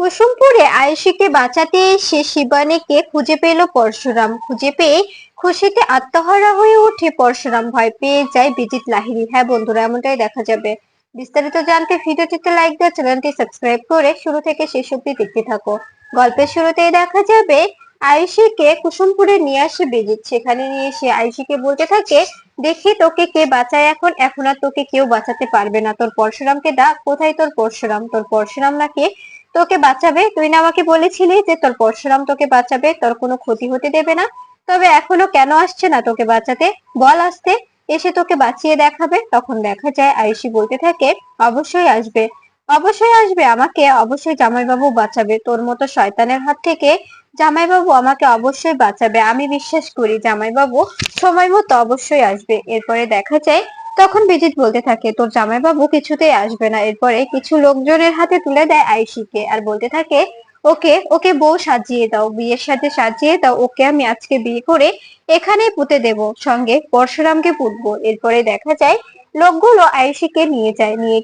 কুসুমপুরে আয়েশিকে বাঁচাতে এসে শিবানীকে খুঁজে পেল পরশুরাম। খুঁজে পেয়ে খুশিতে আত্মহারা হয়ে ওঠে পরশুরাম। ভয় পেয়ে যায় বিজিত লাহিড়ী। হ্যাঁ বন্ধুরা, এমনটাই দেখা যাবে। বিস্তারিত জানতে ভিডিওটিতে লাইক দিয়ে চ্যানেলটি সাবস্ক্রাইব করে শুরু থেকে শেষ অব্দি দেখতে থাকো। গল্পের শুরুতেই দেখা যাবে আয়েশিকে কুসুমপুরে নিয়ে আসে বিজিত। সেখানে নিয়ে এসে আয়েশিকে বলতে থাকে, দেখি তোকে কে বাঁচায়। এখন এখন আর তোকে কেউ বাঁচাতে পারবে না। তোর পরশুরামকে ডাক। কোথায় তোর পরশুরাম? তোর পরশুরাম নাকি তোকে বাঁচাবে? তুই না আমাকে বলেছিলি যে তোর পরশুরাম তোকে বাঁচাবে, তোর কোনো ক্ষতি হতে দেবে না। তবে এখনো কেন আসছে না তোকে বাঁচাতে? বল আসতে, এসে তোকে বাঁচিয়ে দেখাবে। তখন দেখা যায় আয়ুষী বলতে থাকে, অবশ্যই আসবে, অবশ্যই আসবে, আমাকে অবশ্যই জামাইবাবু বাঁচাবে। তোর মতো শয়তানের হাত থেকে জামাইবাবু আমাকে অবশ্যই বাঁচাবে। আমি বিশ্বাস করি জামাইবাবু সময় মতো অবশ্যই আসবে। এরপরে দেখা যায় তখন বিজিত বলতে থাকে, তোর জামাইবাবু কিছুতেই আসবে না। এরপরে কিছু লোকজনের হাতে তুলে দেয় আয়ুষীকে আর বলতে থাকে, ওকে ওকে বউ সাজিয়ে দাও, বিয়ের সাথে সাজিয়ে দাও। ওকে আমি আজকে বিয়ে করে এখানেই পুঁতে দেব, সঙ্গে পরশুরামকে পুঁতবো। এরপরে দেখা যায় লোকগুলো আয়ুষীকে নিয়ে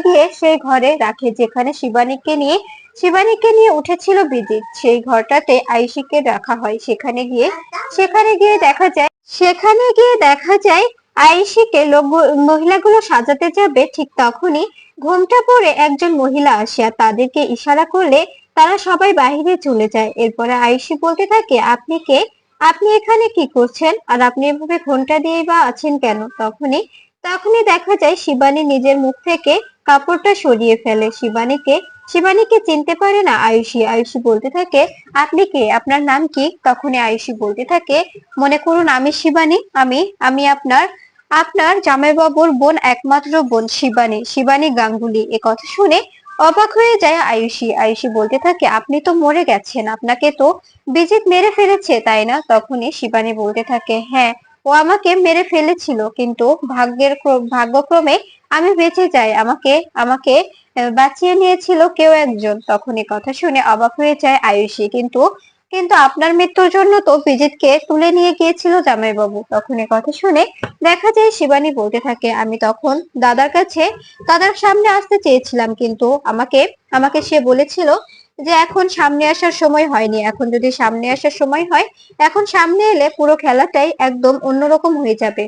গিয়ে সেই ঘরে রাখে যেখানে শিবানীকে নিয়ে উঠেছিল বিজিত। সেই ঘরটাতে আয়ুষীকে রাখা হয়। সেখানে গিয়ে দেখা যায় আয়ুষীকে মহিলাগুলো সাজাতে যাবে, ঠিক তখনই ঘোমটা পরে একজন মহিলা আসে আর তাদেরকে ইশারা করলে তারা সবাই বাইরে চলে যায়। এরপরে আয়ুষী বলতে থাকে, আপনি কে? আপনি এখানে কি করছেন? আর আপনি এভাবে ঘোমটা দিয়ে বা আছেন কেন? তখনই দেখা যায় শিবানী নিজের মুখ থেকে কাপড়টা সরিয়ে ফেলে। শিবানীকে চিনতে পারে না আয়ুষী। আয়ুষী বলতে থাকে, আপনি কে? আপনার নাম কি? তখনই আয়ুষী বলতে থাকে, মনে করুন আমি শিবানী, আমি আপনার আপনার জামাইবাবুর বোন, একমাত্র বোন শিবানী গাঙ্গুলি। এ কথা শুনে অবাক হয়ে যায় আয়ুষী। আয়ুষী বলতে থাকে, আপনি তো মরে গেছেন, আপনাকে তো বিজিত মেরে ফেলেছে, তাই না? তখনই শিবানী বলতে থাকে, হ্যাঁ, ও আমাকে মেরে ফেলেছিল, কিন্তু ভাগ্যক্রমে আমি বেঁচে যাই। আমাকে আমাকে বাঁচিয়ে নিয়েছিল কেউ একজন। তখন এ কথা শুনে অবাক হয়ে যায় আয়ুষী। কিন্তু কিন্তু আপনার মৃত্যুর জন্য তো বিজিতকে তুলে নিয়ে গিয়েছিল জামাইবাবু। তখন এ কথা শুনে দেখা যায় শিবানী বলতে থাকে, আমি তখন দাদার সামনে আসতে চেয়েছিলাম, কিন্তু আমাকে আমাকে সে বলেছিল যে এখন সামনে আসার সময় হয়নি। এখন যদি সামনে আসার সময় হয়, এখন সামনে এলে পুরো খেলাটাই একদম অন্যরকম হয়ে যাবে।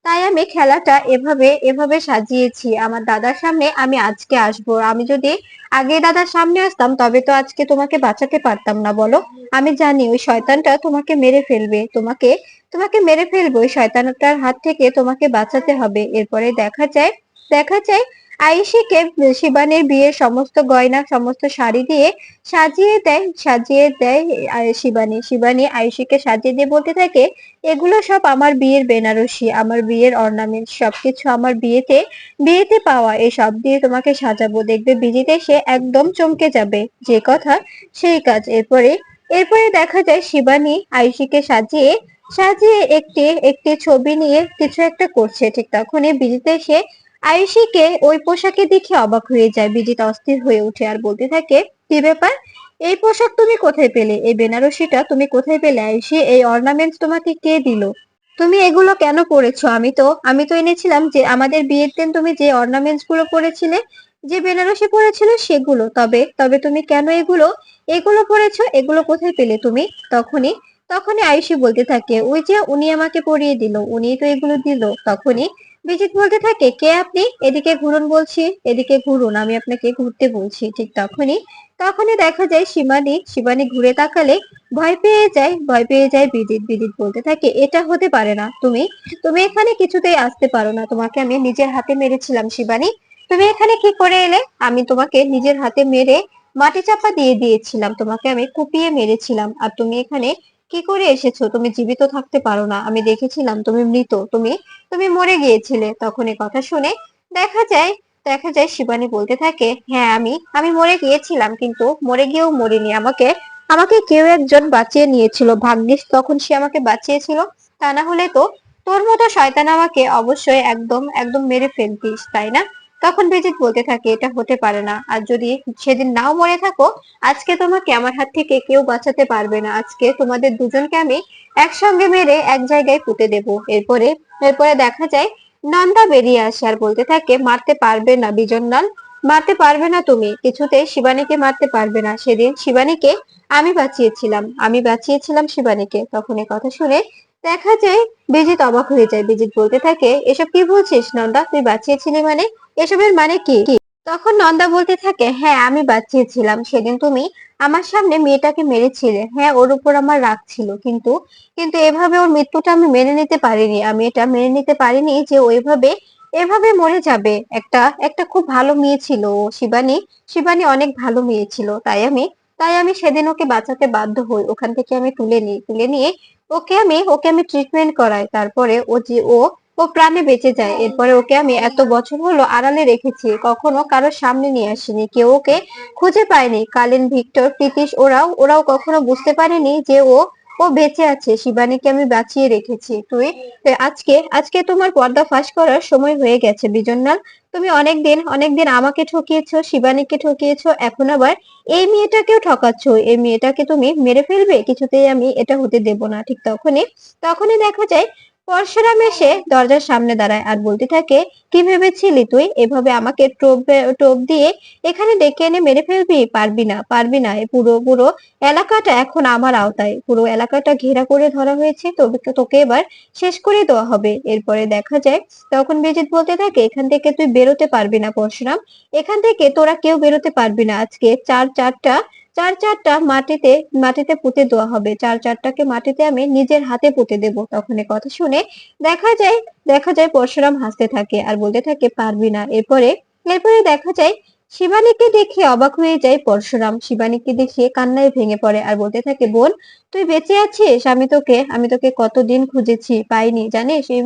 তাই আমি খেলাটা এভাবে এভাবে সাজিয়েছি। আমার দাদার সামনে আমি আজকে আসবো। আমি যদি আগে দাদার সামনে আসতাম তবে তো আজকে তোমাকে বাঁচাতে পারতাম না, বলো? আমি জানি ওই শয়তানটা তোমাকে মেরে ফেলবে, তোমাকে মেরে ফেলবে। ওই শয়তানটার হাত থেকে তোমাকে বাঁচাতে হবে। এরপরে দেখা যায় আয়ুষীকে শিবানীর বিয়ের সমস্ত গয়না, সমস্ত শাড়ি দিয়ে সাজিয়ে দেয় শিবানী আয়ুষীকে সাজিয়ে দিয়ে বলতে থাকে, এগুলো সব আমার বিয়ের বেনারসি, আমার বিয়ের অর্নামেন্ট, সবকিছু আমার বিয়েতে পাওয়া। এই সব দিয়ে তোমাকে সাজাবো, দেখবে বিজিত এসে একদম চমকে যাবে। যে কথা সেই কাজ। এরপরে দেখা যায় শিবানী আয়ুষীকে সাজিয়ে সাজিয়ে একটি একটি ছবি নিয়ে কিছু একটা করছে। ঠিক তখনই বিজিত এসে আয়ুষীকে ওই পোশাকে দেখে অবাক হয়ে যায়। বিজিত অস্থির হয়ে ওঠে আর বলতে থাকে, কি ব্যাপার? এই পোশাক তুমি কোথায় পেলে? এই বেনারসিটা তুমি কোথায় পেলে আয়ুষী? এই অর্নামেন্টস তোমাকে কে দিল? তুমি এগুলো কেন পরেছো? আমি তো এনেছিলাম যে আমাদের বিয়ের দিন তুমি যে অর্নামেন্টস গুলো পরেছিলে, যে বেনারসি পরেছিলে সেগুলো। তবে তুমি কেন এগুলো এগুলো পরেছো? এগুলো কোথায় পেলে তুমি? তখনই তখনই আয়ুষী বলতে থাকে, ওই যে উনি আমাকে পরিয়ে দিল, উনিই তো এগুলো দিল। তখনই বিজিত বলতে থাকে, কে আপনি? এদিকে ঘুরুন বলছি, এদিকে ঘুরুন, আমি আপনাকে ঘুরতে বলছি। ঠিক তখনই দেখা যায় শিবানী ঘুরে তাকালে ভয় পেয়ে যায় বিদিত বলতে থাকে, এটা হতে পারে না। তুমি তুমি এখানে কিছুতেই আসতে পারো না। তোমাকে আমি নিজের হাতে মেরেছিলাম শিবানী। তুমি এখানে কি করে এলে? আমি তোমাকে নিজের হাতে মেরে মাটি চাপা দিয়ে দিয়েছিলাম, তোমাকে আমি কুপিয়ে মেরেছিলাম। আর তুমি এখানে কি করে এসেছো? তুমি জীবিত থাকতে পারো না। আমি দেখেছিলাম তুমি মৃত, তুমি মরে গিয়েছিলে। তখন এ কথা শুনে দেখা যায় দেখা যায় শিবানী বলতে থাকে, হ্যাঁ, আমি মরে গিয়েছিলাম, কিন্তু মরে গিয়েও মরিনি। আমাকে আমাকে কেউ একজন বাঁচিয়ে নিয়েছিল। ভাগ্যিস তখন সে আমাকে বাঁচিয়েছিল। তা না হলে তো তোর মতো শয়তান আমাকে অবশ্যই একদম একদম মেরে ফেলতিস, তাই না? তখন বিজিত বলতে থাকে, এটা হতে পারে না। আর যদি সেদিন নাও মরে থাকো, আজকে তোমাকে আমার হাত থেকে কেউ বাঁচাতে পারবে না। আজকে তোমাদের দুজনকে আমি একসঙ্গে মেরে এক জায়গায় পুঁতে দেব। এরপরে দেখা যায় নন্দা বেরিয়ে আসে আর বলতে থাকে, মারতে পারবে না বিজন লাল, মারতে পারবে না, তুমি কিছুতেই শিবানীকে মারতে পারবে না। সেদিন শিবানীকে আমি বাঁচিয়েছিলাম শিবানীকে। তখন এ কথা শুনে দেখা যায় বিজিত অবাক হয়ে যায়। বিজিত বলতে থাকে, এসব কি বলছিস নন্দা, তুই বাঁচিয়েছিলি মানে? এসবের মানে কি? তখন নন্দা বলতে থাকে, হ্যাঁ আমি বাঁচিয়েছিলাম। সেদিন তুমি আমার সামনে মেয়েটাকে মেরেছিলে, হ্যাঁ ওর উপর আমার রাগ ছিল, কিন্তু কিন্তু এভাবে ওর মৃত্যুটা আমি মেনে নিতে পারিনি। আমি এটা মেনে নিতে পারিনি যে ও এভাবে এভাবে মরে যাবে। একটা একটা খুব ভালো মেয়ে ছিল ও, শিবানী। শিবানী অনেক ভালো মেয়ে ছিল। তাই আমি সেদিন ওকে বাঁচাতে বাধ্য হই। ওখান থেকে আমি তুলে নিয়ে ওকে আমি ট্রিটমেন্ট করাই। তারপরে ও প্রাণে বেঁচে যায়। এরপরে ওকে আমি এত বছর হলো আড়ালে রেখেছি, কখনো কারোর সামনে নিয়ে আসিনি। কেউ ওকে খুঁজে পায়নি। কালিন, ভিক্টর, প্রীতিশ ওরাও কখনো বুঝতে পারেনি যে ও বেঁচে আছে। শিবানীকে আমি বাঁচিয়ে রেখেছি। আজকে আজকে তোমার পর্দা ফাঁস করার সময় হয়ে গেছে বিজন্নাল। তুমি অনেকদিন আমাকে ঠকিয়েছো, শিবানীকে ঠকিয়েছো, এখন আবার এই মেয়েটাকেও ঠকাচ্ছো। এই মেয়েটাকে তুমি মেরে ফেলবে, কিছুতেই আমি এটা হতে দেব না। ঠিক তখনই দেখা যায় পরশুরাম এসে দরজার সামনে দাঁড়ায় আর বলতে থাকে, কি ভেবেছিলি তুই এভাবে আমাকে টোপ দিয়ে এখানে ডেকে এনে মেরে ফেলবি? পারবি না। এই পুরো পুরো এলাকাটা এখন আমার আওতায়। পুরো এলাকাটা ঘেরা করে ধরা হয়েছে, তোকে এবার শেষ করে দেওয়া হবে। এরপরে দেখা যায় তখন বিজিত বলতে থাকে, এখান থেকে তুই বেরোতে পারবি না পরশুরাম। এখান থেকে তোরা কেউ বেরোতে পারবি না। আজকে চার চারটা মাটিতে মাটিতে পুঁতে দেওয়া হবে। চারটাকে মাটিতে আমি নিজের হাতে পুঁতে দেব। তখন এ কথা শুনে দেখা যায় দেখা যায় পরশুরাম হাসতে থাকে আর বলতে থাকে, পারবি না। এরপরে দেখা যায় শিবানীকে দেখে অবাক হয়ে যায় পরশুরাম। শিবানীকে দেখে কান্নায় ভেঙে পড়ে আর বলতে থাকে, বোন তুই বেঁচে আছিস? আমি তোকে কতদিন খুঁজেছি, পাইনি জানিস। এই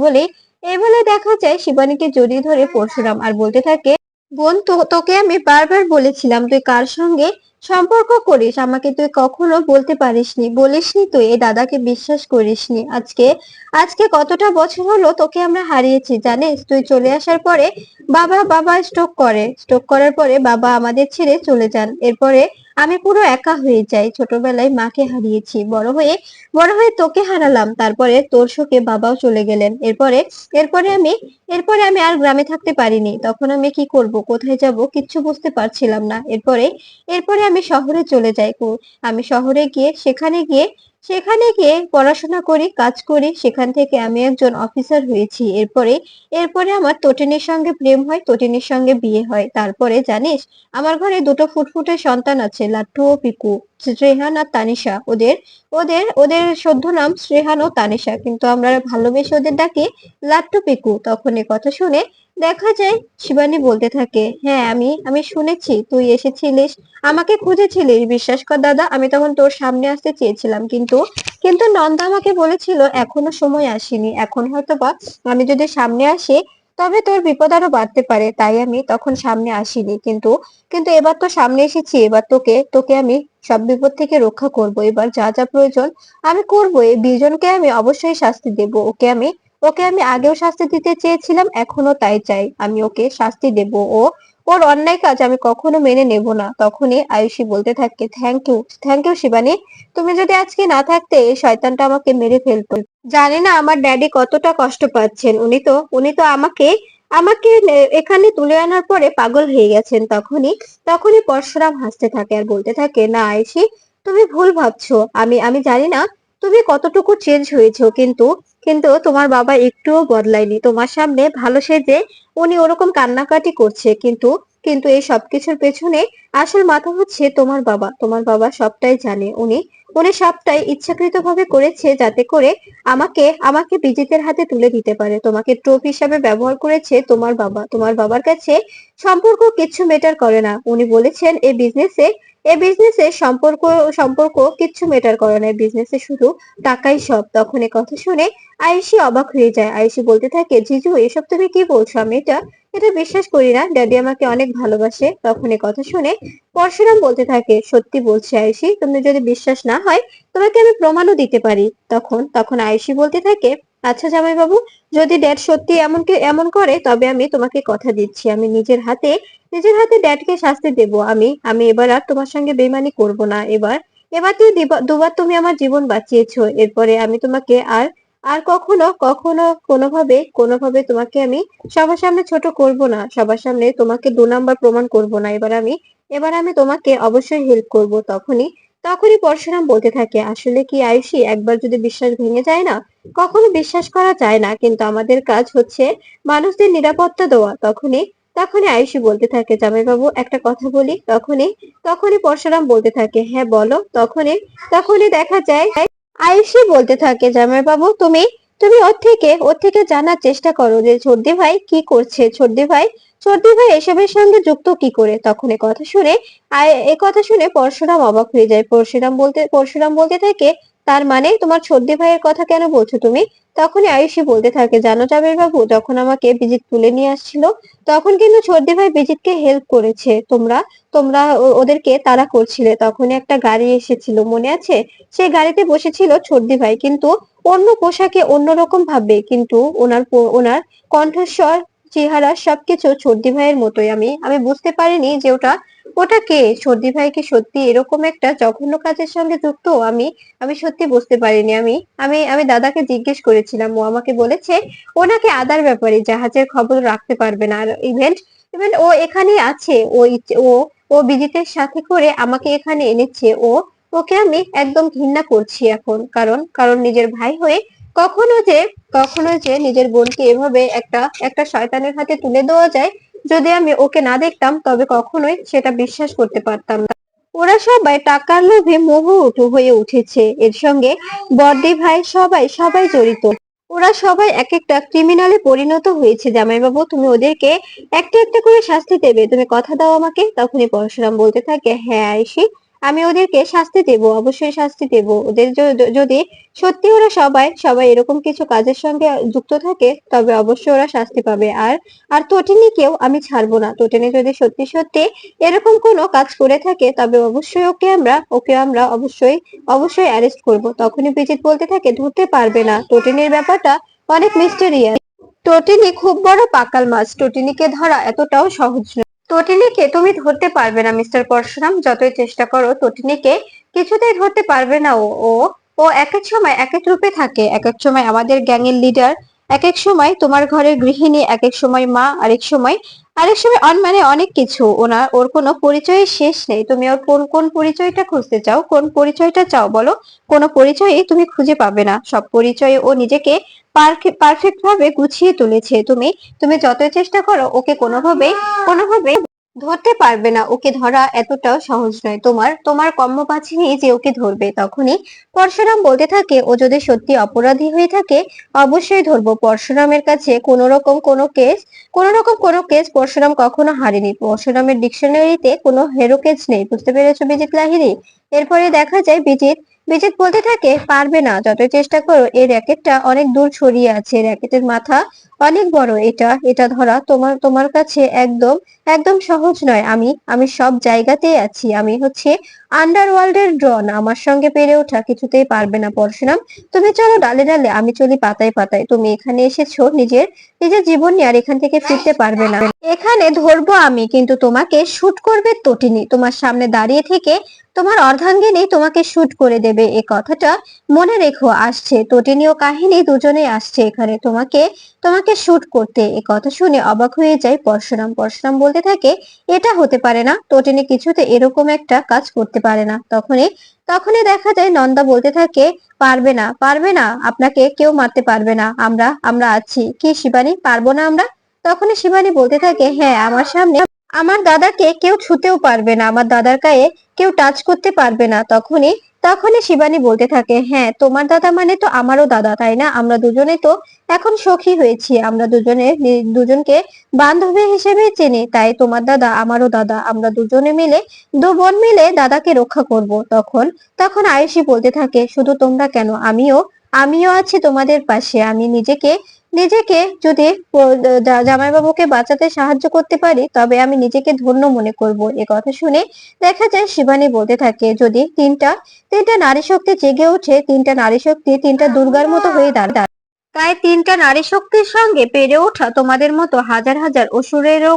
বলে দেখা যায় শিবানীকে জড়িয়ে ধরে পরশুরাম আর বলতে থাকে, বোন তোকে আমি বারবার বলেছিলাম তুই কার সঙ্গে সম্পর্ক করিস, আমাকে তুই কখনো বলিসনি তুই এই দাদাকে বিশ্বাস করিসনি। আজকে আজকে কতটা বছর হলো তোকে আমরা হারিয়েছি জানিস। তুই চলে আসার পরে বাবা স্ট্রোক করার পরে বাবা আমাদের ছেড়ে চলে যান। এরপরে আমি পুরো একা হয়ে যাই। ছোটবেলায় মাকে হারিয়েছি, বড় হয়ে তোকে হারালাম। তারপরে তোর শোকে বাবাও চলে গেলেন। এরপরে আমি আর গ্রামে থাকতে পারিনি। তখন আমি কি করব, কোথায় যাব, কিচ্ছু বুঝতে পারছিলাম না। এরপরে আমি শহরে চলে যাই। আমি শহরে গিয়ে সেখানে গিয়ে পড়াশোনা করি, কাজ করি। সেখান থেকে আমি একজন অফিসার হয়েছি। এরপরে আমার তটিনীর সঙ্গে প্রেম হয়, তটিনীর সঙ্গে বিয়ে হয়। তারপরে জানিস আমার ঘরে দুটো ফুটফুটে সন্তান আছে, লাট্টু ও পিকু। শ্রেহান আর তানিশা। ওদের ওদের ওদের সদ্য নাম শ্রেহান ও তানিশা, কিন্তু আমরা ভালোবেসে ওদের ডাকি লাট্টু পিকু। তখন এ কথা শুনে দেখা যায় শিবানী বলতে থাকে, হ্যাঁ আমি শুনেছি তুই এসেছিলিস, আমাকে খুঁজেছিলিস। বিশ্বাস কর দাদা, আমি তখন তোর সামনে আসতে চেয়েছিলাম, কিন্তু নন্দা আমাকে বলেছিল এখনো সময় আসেনি। এখন হয়তো বা আমি যদি সামনে আসি তবে তোর বিপদ আরো বাড়তে পারে, তাই আমি তখন সামনে আসিনি। কিন্তু এবার তো সামনে এসেছি। এবার তোকে আমি সব বিপদ থেকে রক্ষা করব। এবার যা যা প্রয়োজন আমি করব। এই বিজনকে আমি অবশ্যই শাস্তি দেব। ওকে আমি আগেও শাস্তি দিতে চেয়েছিলাম, এখনো তাই চাই। আমি ওকে শাস্তি দেব। ওর অন্যায় কাজ আমি কখনো মেনে নেব না। তখনই আয়ুষী বলতে থাকে, থ্যাংক ইউ শিবানী। তুমি যদি আজকে না থাকতে এই শয়তানটা আমাকে মেরে ফেলতো। জানি না আমার ড্যাডি কতটা কষ্ট পাচ্ছেন। উনি তো আমাকে এখানে তুলে আনার পরে পাগল হয়ে গেছেন। তখনই পরশুরাম হাসতে থাকে আর বলতে থাকে, না আয়ুষী, তুমি ভুল ভাবছো। আমি জানি না তুমি কতটুকু চেঞ্জ হয়েছো, কিন্তু তোমার বাবা একটুও বদলায়নি। তোমার সামনে ভালো সেজে উনি ওরকম কান্নাকাটি করছে, কিন্তু এই সবকিছুর পেছনে আসল মাথা হচ্ছে তোমার বাবা সবটাই জানে। উনি সবটাই ইচ্ছাকৃতভাবে করেছে যাতে করে আমাকে বিজিতের হাতে তুলে দিতে পারে। তোমাকে টোপ হিসাবে ব্যবহার করেছে তোমার বাবার কাছে সম্পর্ক কিচ্ছু ম্যাটার করে না। উনি বলেছেন এই বিজনেসে সম্পর্ক কিচ্ছু ম্যাটার করে না। এই বিজনেসে শুধু টাকাই সব। তখন এ কথা শুনে আয়ুষী অবাক হয়ে যায়। আয়ুষী বলতে থাকে, জিজু এসব তুমি কি বলছো? আমি এটা বিশ্বাস করি না। ড্যাডি আমাকে অনেক ভালোবাসে। তখন এ কথা শুনে পরশুরাম বলতে থাকে, সত্যি বলছি আয়ুষী, তুমি যদি বিশ্বাস না হয় তোমাকে আমি প্রমাণও দিতে পারি। তখন আয়ুষী বলতে থাকে, আচ্ছা জামাইবাবু, যদি ড্যাড সত্যি এমন করে তবে আমি তোমাকে কথা দিচ্ছি, আমি নিজের হাতে ড্যাডকে শাস্তি দেব। আমি এবার আর তোমার সঙ্গে বেইমানি করব না। এবার তুই দুবার তুমি আমার জীবন বাঁচিয়েছো। এরপরে আমি তোমাকে আর কখনো কখনো কোনোভাবে তোমাকে আমি সবার সামনে ছোট করব না, সবার সামনে তোমাকে 2 নাম্বার প্রমাণ করব না। এবার আমি তোমাকে অবশ্যই হেল্প করব। তখনই পরশুরাম বলতে থাকে, আসলে কি আয়ুষী, একবার যদি বিশ্বাস ভেঙে যায় না, কখনো বিশ্বাস করা যায় না, কিন্তু আমাদের কাজ হচ্ছে মানুষদের নিরাপত্তা দেওয়া। তখনই আয়ুষী বলতে থাকে, জামাইবাবু একটা কথা বলি। তখনই পরশুরাম বলতে থাকে, হ্যাঁ বলো। তখনই দেখা যায় আয়ুষী বলতে থাকে, জামাইবাবু তুমি তুমি ওর থেকে জানার চেষ্টা করো যে ছোটদি ভাই কি করছে, ছোটদি ভাই এসবের সঙ্গে যুক্ত কি করে। তখন এ কথা শুনে পরশুরাম অবাক হয়ে যায়। পরশুরাম বলতে থাকে, তার মানে তোমার ছোটদি ভাইয়ের কথা কেন বলছো তুমি? তখনই আয়ুষী বলতে থাকে, জানো জাবের বাবু, যখন আমাকে বিজিত তুলে নিয়ে আসছিল, তখন কিন্তু ছোটদি ভাই বিজিতকে হেল্প করেছে। তোমরা ওদেরকে তাড়া করছিলে, তখনই একটা গাড়ি এসেছিল মনে আছে? সেই গাড়িতে বসেছিল ছোটদি ভাই, কিন্তু অন্য পোশাকে, অন্যরকম ভাবে, কিন্তু ওনার কণ্ঠস্বর, চেহারা সবকিছু ছোটদি ভাইয়ের মতোই। আমি বুঝতে পারিনি যে ওটা কে। ছোটদি ভাই কি সত্যি এরকম একটা জঘন্য কাজের সঙ্গে যুক্ত? আমি সত্যি বুঝতে পারিনি। আমি দাদাকে জিজ্ঞেস করেছিলাম, ও আমাকে বলেছে ওনাকে আদার ব্যাপারে জাহাজের খবর রাখতে পারবে না। আর ইভেন্ট ইভেন্ট ও এখানেই আছে। ও বিজিতের সাথে করে আমাকে এখানে এনেছে। ওকে আমি একদম ঘৃণা করছি এখন, কারণ নিজের ভাই হয়ে কখনো যে নিজের বোনকে এভাবে একটা একটা শয়তানের হাতে তুলে দেওয়া যায়, যদি আমি ওকে না দেখতাম তবে কখনোই সেটা বিশ্বাস করতে পারতাম না। ওরা সবাই টাকার লোভে মোহমুক্ত হয়ে উঠেছে, এর সঙ্গে বড়দি ভাই, সবাই সবাই জড়িত। ওরা সবাই এক একটা ক্রিমিনালে পরিণত হয়েছে। জামাইবাবু, তুমি ওদেরকে একটা একটা করে শাস্তি দেবে, তুমি কথা দাও আমাকে। তখনই পরশুরাম বলতে থাকে, হ্যাঁ আয়ুষী, আমি ওদেরকে শাস্তি দেব, অবশ্যই শাস্তি দেব। ওদের যদি সত্যি ওরা সবাই সবাই এরকম কিছু কাজের সঙ্গে যুক্ত থাকে, তবে অবশ্যই ওরা শাস্তি পাবে। আর তটিনীকেও আমি ছাড়বো না। তটিনী যদি সত্যি সত্যি এরকম কোনো কাজ করে থাকে, তবে অবশ্যই ওকে আমরা অবশ্যই অ্যারেস্ট করব। তখনই বিজিত বলতে থাকে, ধরতে পারবে না, তটিনীর ব্যাপারটা অনেক মিস্টেরিয়াস। তটিনী খুব বড় পাকাল মাছ, তটিনীকে ধরা এতটাও সহজ নয়। তটিনীকে তুমি ধরতে পারবে না মিস্টার পরশুরাম, যতই চেষ্টা করো তটিনীকে কিছুতেই ধরতে পারবে না। ও ও ও এক এক সময় এক এক রূপে থাকে, এক এক সময় আমাদের গ্যাং এর লিডার, এক এক সময় তোমার ঘরের গৃহিণী, এক এক সময় মা, আরেক সময় মানে অনেক কিছু। ওর কোনো পরিচয়ের শেষ নেই। তুমি ওর কোন কোন পরিচয়টা খুঁজতে চাও, কোন পরিচয়টা চাও বলো? কোনো পরিচয়ই তুমি খুঁজে পাবে না। সব পরিচয়ে ও নিজেকে পারফেক্ট ভাবে গুছিয়ে তুলেছে। তুমি যতই চেষ্টা করো ওকে কোনোভাবে ধরতে পারবে না। ওকে ধরা এতটাও সহজ নয়। তোমার কর্মবাছিনি যে ওকে ধরবে। তখনই পরশুরাম বলতে থাকে, ও যদি সত্যি অপরাধী হয়ে থাকে, অবশ্যই ধরবো। পরশুরামের কাছে কোনো রকম কোনো কেস পরশুরাম কখনো হারেনি। পরশুরামের ডিকশনারিতে কোনো হেরো কেস নেই। বুঝতে পেরেছো বিজিত লাহিড়ী? এরপরে দেখা যায় বিজিত বলতে থাকে, পারবে না, যতই চেষ্টা করো। এই র্যাকেটটা অনেক দূর ছড়িয়ে আছে, র্যাকেটের মাথা অনেক বড়। এটা ধরা তোমার কাছে একদম একদম সহজ নয়। আমি সব জায়গাতেই আছি। আমি হচ্ছে আন্ডারওয়ার্ল্ডের ডন। আমার সঙ্গে পেরে ওঠা কিছুতেই পারবে না পরশুরাম। তুমি চলো ডালে ডালে, আমি চলি পাতায় পাতায়। তুমি এখানে এসেছো নিজের নিজের জীবন নিয়ে, আর এখান থেকে ফিরতে পারবে না। এখানে ধরবো আমি, কিন্তু তোমাকে শুট করবে তটিনী। তোমার সামনে দাঁড়িয়ে থেকে তোমার অর্ধাঙ্গিনী তোমাকে শুট করে দেবে। এ কথাটা মনে রেখো। আসছে তটিনী ও কাহিনী, দুজনেই আসছে এখানে তোমাকে শুট করতে। এ কথা শুনে অবাক হয়ে যায় পরশুরাম বলতে থাকে, এটা হতে পারে না, তটিনী কিছুতে এরকম একটা কাজ করতে পারে না। তখনই দেখা যায় নন্দা বলতে থাকে, পারবে না, আপনাকে কেউ মারতে পারবে না। আমরা আছি। কি শিবানী, পারবো না আমরা? তখনই শিবানী বলতে থাকে, হ্যাঁ, আমার সামনে আমার দাদাকে কেউ ছুতেও পারবে না, আমার দাদার গায়ে কেউ টাচ করতে পারবে না। তখনই শিবানী বলতে থাকে, হ্যাঁ, তোমার দাদা মানে তো আমারও দাদা, তাই না? আমরা দুজনে তো এখন সখী হয়েছি, আমরা দুজনকে বান্ধবী হিসেবে চিনি, তাই তোমার দাদা আমারও দাদা। আমরা দুজনে মিলে, দু বোন মিলে দাদাকে রক্ষা করব। তখন আয়ুষী বলতে থাকে, শুধু তোমরা কেন, আমিও আছি তোমাদের পাশে। আমি নিজেকে যদি জামাইবাবুকে বাঁচাতে সাহায্য করতে পারি, তবে আমি নিজেকে ধন্য মনে করব। এ কথা শুনে দেখা যায় শিবানী বলতে থাকে, যদি তিনটা তিনটা নারী শক্তি জেগে ওঠে, তিনটা নারী শক্তি তিনটা দুর্গার মতো হয়ে দাঁড়ায়, তাই তিনটা নারী শক্তির সঙ্গে পেরে ওঠা তোমাদের মতো হাজার হাজার অসুরেরও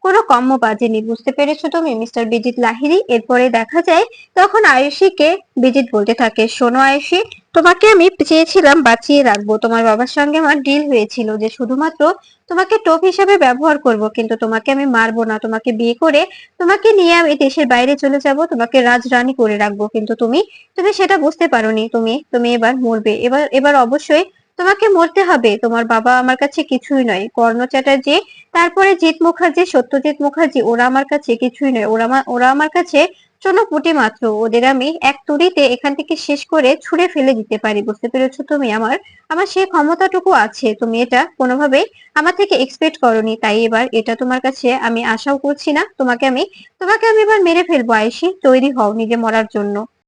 কোনো কম্য বাজেনি। বুঝতে পেরেছো তুমি মিস্টার বিজিত লাহিড়ী? এরপরে দেখা যায় তখন আয়ুষীকে বিজিত বলতে থাকে, শোনো আয়ুষী, তোমাকে আমি চেয়েছিলাম বাঁচিয়ে রাখবো, তোমার বাবার সঙ্গে আমার ডিল হয়েছিল যে শুধুমাত্র তোমাকে টোপ হিসাবে ব্যবহার করব, কিন্তু তোমাকে আমি মারবো না, তোমাকে বিয়ে করে তোমাকে নিয়ে আমি দেশের বাইরে চলে যাব, তোমাকে রাজরানী করে রাখবো। কিন্তু তুমি তুমি সেটা বুঝতে পারোনি। তুমি তুমি এবার মরবে, এবার এবার অবশ্যই তোমাকে মরতে হবে। তোমার বাবা আমার কাছে কিছুই নয়, কর্ণ চ্যাটার্জি, তারপরে জিৎ মুখার্জি, সত্যজিৎ মুখার্জি, ওরা আমার কাছে কিছুই নয়। ওরা আমার কাছে চলো পুঁটি মাত্র। ওদের আমি এক তুড়িতে এখান থেকে শেষ করে ছুঁড়ে ফেলে দিতে পারি। বুঝতে পেরেছো তুমি? আমার আমার সেই ক্ষমতাটুকু আছে। তুমি এটা কোনোভাবেই আমার থেকে এক্সপেক্ট করোনি, তাই এবার এটা তোমার কাছে আমি আশাও করছি না। তোমাকে আমি এবার মেরে ফেলবো। আয়েশি, তৈরি হও নিজে মরার জন্য।